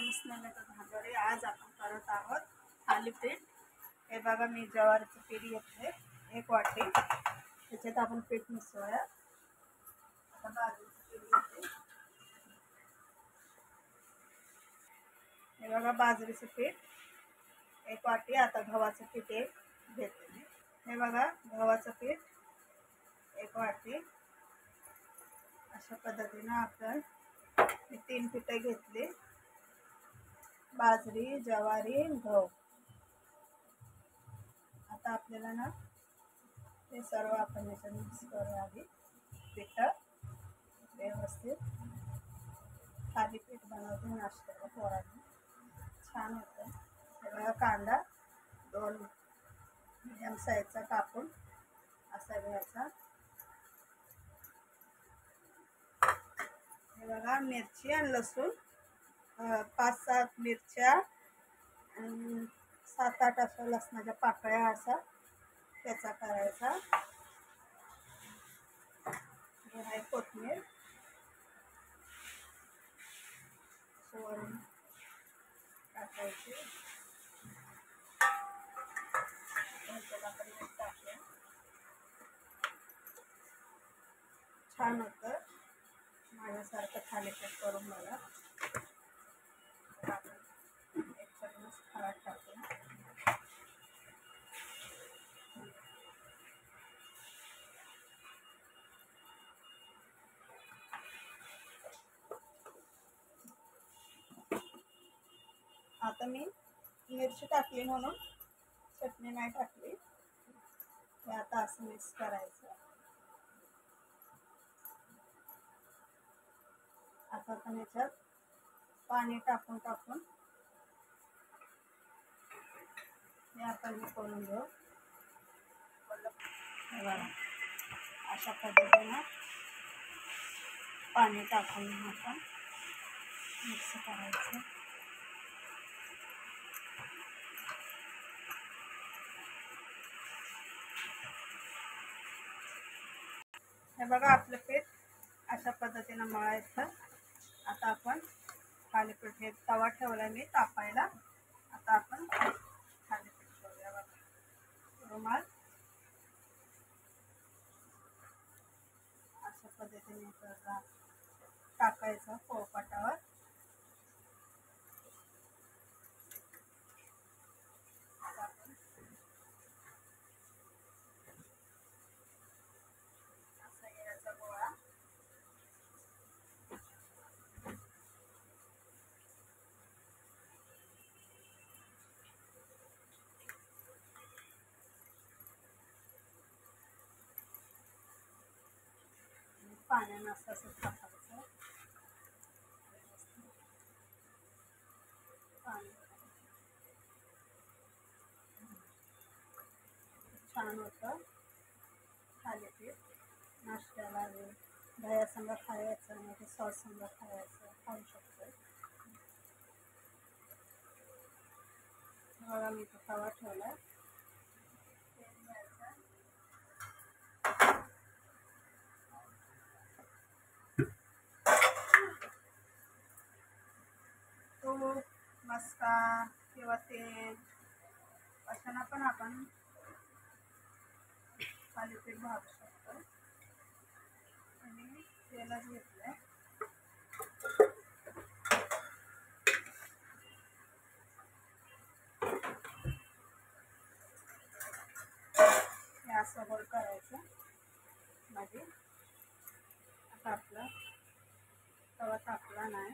भांडवडी आज आपण करत आहोत थालीपीठ। हे बघा मी ज्वारीचं पीठ घेतले 1 वाटी, त्याच्यात आपण पीठ मिसळूया। आता बाजरीचं पीठ घेतले, हे बघा बाजरीचं पीठ 1 वाटी। आता गव्हाचं पीठ घेतले, हे बघा गव्हाचं पीठ 1 वाटी। अशा पद्धतीने आपण 3 पिठे घेतली, बाजरी, ज्वारी, गहू। आता आपल्याला ना हे सर्व आपण याच्यात मिक्स करूया। आधी पीठ व्यवस्थित थालीपीठ बनवते नाश्त्याला पोरांना, छान होतं। हे बघा कांदा 2 मीडियम साईजचा कापून असा घ्यायचा। हे बघा मिरची आणि लसूण 5-7 मिरच्या आणि 7-8 अशा लसणाच्या पाकळ्या असा त्याचा करायचा। हे आहे कोथिंबीर वरून टाकायची। छान होतं, माझ्यासारखं थालीपीठ करून बघा। एक चम्मच हळद टाकूया। आता मी मिरची टाकली म्हणून चटणी नाही टाकली। हे आता असं मिक्स करायचं। आता आपण याच्यात पाणी टाकून हे आपण करून घेऊ। अशा पद्धतीने पाणी टाकून आपण मिक्स करायचं। हे बघा आपलं पीठ अशा पद्धतीने मळायचं। आता आपण थालीपीठ हे तवा ठेवला मी तापायला। आता आपण थालीपीठ करूया। बघा रुमाल अशा पद्धतीने टाकायचं पोळपाटावर। पाण्यानं असं टाकायचं पाणी। छान होतं थालीपीठ, नाश्त्याला दह्यासंग खायचं नाही तर सॉस संग खायचं, खाऊ शकतो। बघा मी तो तवा ठेवला, तूप, मस्का किंवा तेल अशानं पण आपण थालीपीठ भाजू शकतो। आणि तेलच घेतलंय, हे असं गोल करायचं मध्ये। आता आपला तवा तापला नाही,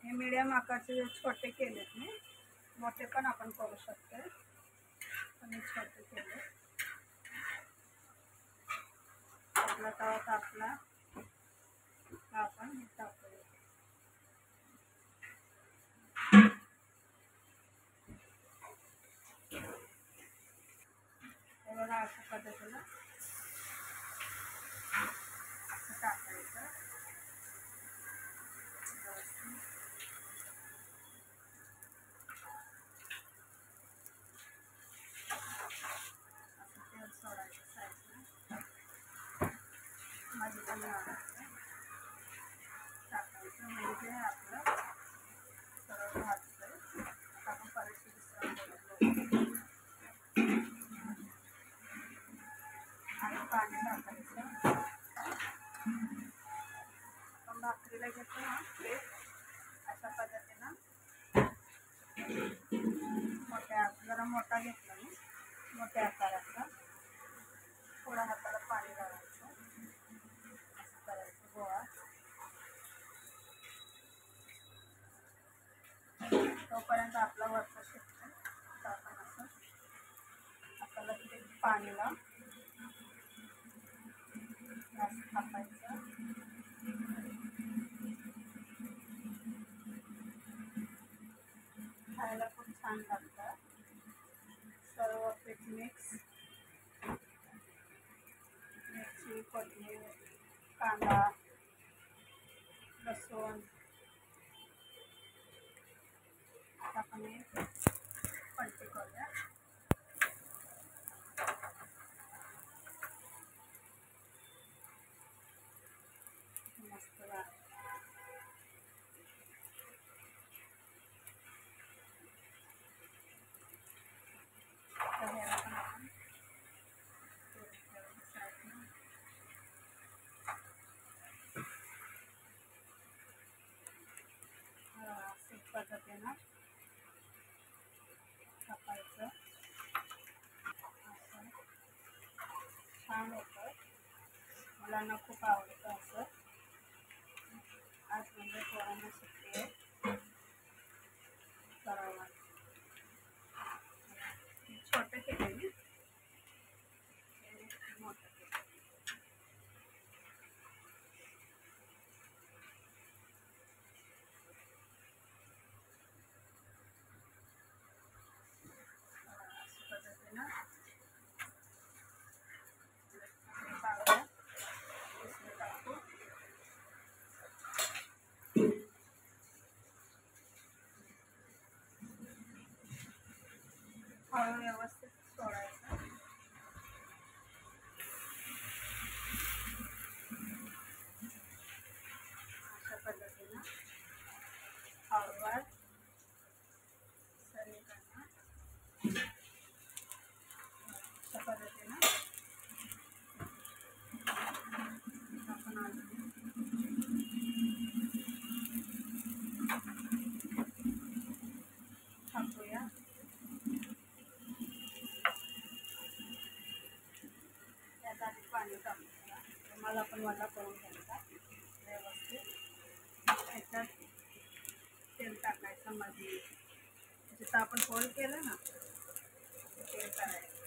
हे मीडियम आकारचे छोटे केलेत मी, मोठे पण आपण करू शकतो, पण मी छोटे केले। आपला तवा तापला आपण हे टाकूया। हे बघा अशा पद्धतीनं असं टाकायचं। गोळा घेतला मी मोठ्या आकाराचा. थोडा हाताला पाणी लावायचं, असं करायचं गोळा. तोपर्यंत आपला वरचा शिजतो. आता आपण असं हाताला तिथे पाणी लावून असं थापायचं. खायला खूप छान लागतं. सर्व पीठ मिक्स, मिरची, कोथिंबीर, कांदा, लसूण. आता आपण हे पलटी करूया. मस्त लागतं. तर ह्याला पण आपण अशाच पद्धतीनं कापायचं. असं छान होतं. मुलांना खूप आवडतं असं. आज म्हणजे पोरांना सुट्टी आहे, करावं. छोटं केलं मी, मोठं केलं. अशा पद्धतीनं पावडं उसळी टाकू. हळू व्यवस्थित सोडायचं. अशा पद्धतीनं हळूवार सगळीकडनं अशा पद्धतीनं आपण अजून टाकूया. त्यात आधी पाणी टाकूया. मला पण वल्ला करून घ्यायचा व्यवस्थित. त्याच्यात तेल टाकायचं मध्ये, जिथं आपण होल केलं ना तेल करायचं.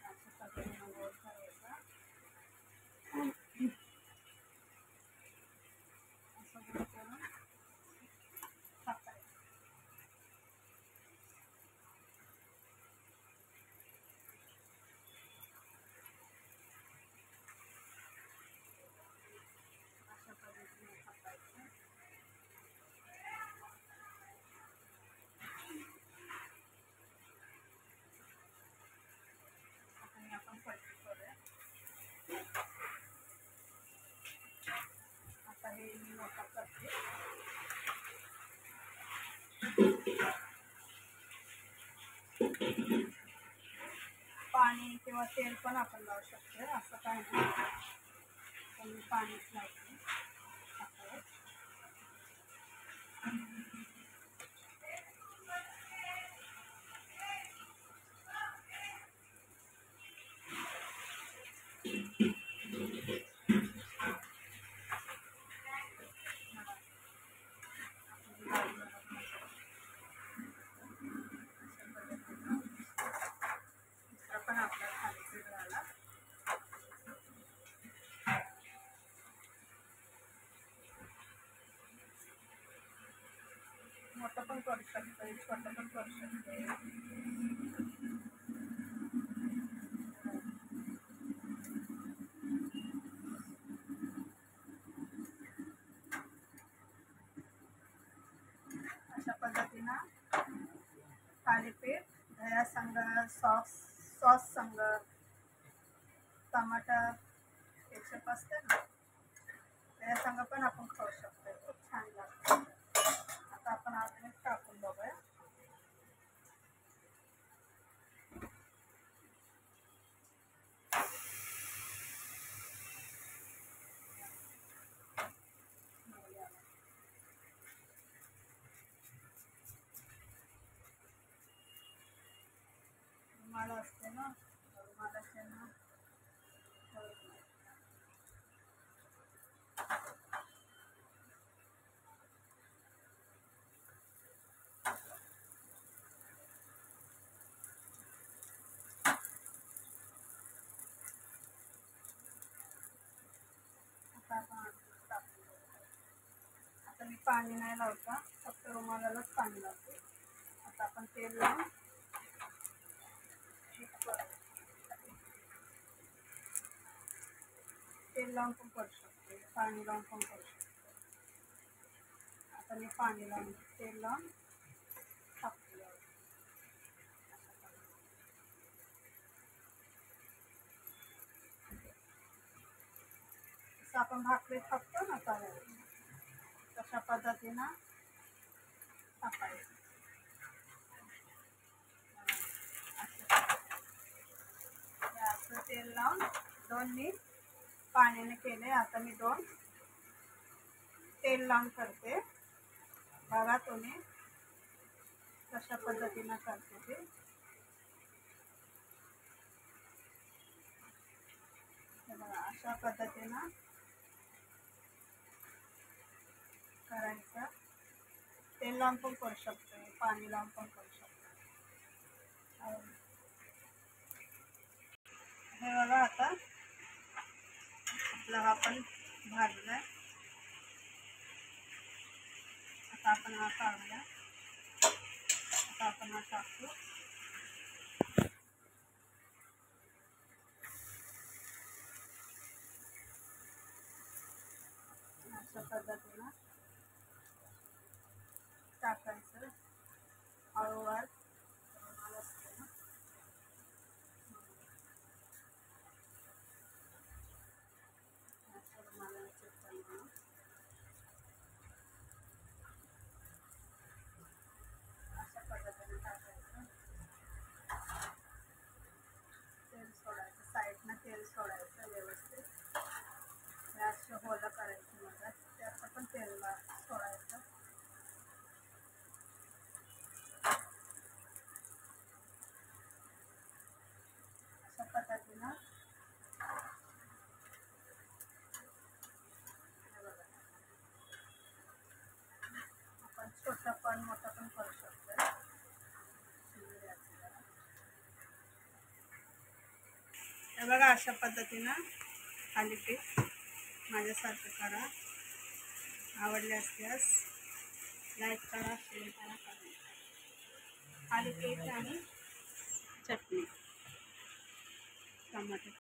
अशा पद्धतीनं गोल करायचा. असं गोल करून टाकायचं. अशा पद्धतीने टाकायचं. आता आपण पलटी करूया. आता हे मी मोठा करते. पाणी किंवा तेल पण आपण लावू शकतो, असं काय नाही. पण मी पाणीच लावते. पण आपला थालीपीठ झाला. मोठं पण करू शकतो, छोटं पण करू शकतो. अशा पद्धतीनं थालीपीठ दह्या संग, सॉस संग, टमाटर केचप असते ना त्या संग पण आपण खाऊ शकतो. खूप छान लागतं. आता आपण अजून एक टाकून बघूया. रुमाल असते ना, रुमालाचे ना होत नाही. आता आपण टाकून घेऊ. आता मी पाणी नाही लावता, फक्त रुमालालाच पाणी लावते. आता आपण तेल लावून तेल लावून पण करू शकतो, पाणी लावून पण करू शकतो. आता मी पाणी लावून तेल लावून टाकते. जसं आपण भाकरी टाकतो ना तव्यावर, तशा पद्धतीनं टाकायचं. असं तेल लावून 2 मी पाण्याने केले. आता मी 2 तेल लावून करते. बघा तुम्ही कशा पद्धतीनं करते ते. बघा अशा पद्धतीनं करायचं. तेल लावून पण करू शकतो, पाणी लावून पण करू शकतो. हे बघा आता आपला हा पण भाजलाय. आता आपण हा काढूया. आता आपण हा टाकू. अशा पद्धतीनं टाकायचं. हळूवार रुमाल असते ना, असं रुमालाला चिकटवून अशा पद्धतीने टाकायचं. तेल सोडायचं, साईडनं तेल सोडायचं व्यवस्थित. असे होलं करायचं. मग त्याचं पण तेल सोडायचं. अशा पद्धतीनं आपण छोटं पण मोठं पण करू शकतो. हे बघा अशा पद्धतीनं थालीपीठ माझ्यासारखं करा. आवडले असल्यास लाईक करा, शेअर करा, कमेंट करा. थालीपीठ आणि चटणी टमाटर.